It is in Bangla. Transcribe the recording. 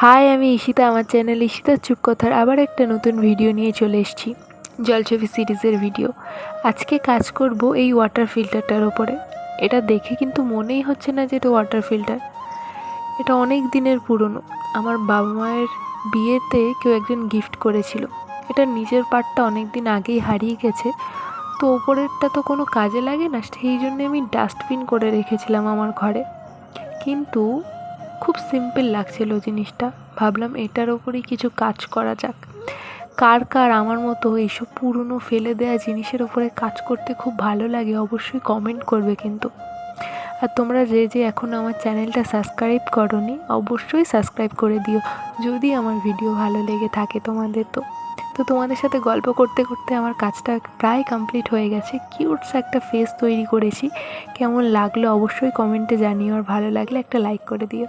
হাই, আমি ঈশিতা। আমার চ্যানেল ঈশিতার চুপকথার আবার একটা নতুন ভিডিও নিয়ে চলে এসেছি। জলছবি সিরিজের ভিডিও। আজকে কাজ করব এই ওয়াটার ফিল্টারটার ওপরে। এটা দেখে কিন্তু মনেই হচ্ছে না যে এটা ওয়াটার ফিল্টার। এটা অনেক দিনের পুরনো। আমার বাবা মায়ের বিয়েতে কেউ একজন গিফট করেছিল। এটার নিচের পার্টটা অনেক দিন আগেই হারিয়ে গেছে, তো ওপরেরটা তো কোনো কাজে লাগে না, সেই জন্য আমি ডাস্টবিন করে রেখেছিলাম আমার ঘরে। কিন্তু খুব সিম্পল লাগছিল জিনিসটা। ভাবলাম এটার ওপরেই কিছু কাজ করা যাক। কার কার আমার মতো এইসব পুরনো ফেলে দেওয়া জিনিসের ওপরে কাজ করতে খুব ভালো লাগে অবশ্যই কমেন্ট করবে কিন্তু। আর তোমরা যে যে এখন আমার চ্যানেলটা সাবস্ক্রাইব করোনি অবশ্যই সাবস্ক্রাইব করে দিও যদি আমার ভিডিও ভালো লেগে থাকে তোমাদের। তো তোমাদের সাথে গল্প করতে করতে আমার কাজটা প্রায় কমপ্লিট হয়ে গেছে। কিউটস একটা ফেস তৈরি করেছি। কেমন লাগলো অবশ্যই কমেন্টে জানিও, আর ভালো লাগলে একটা লাইক করে দিও।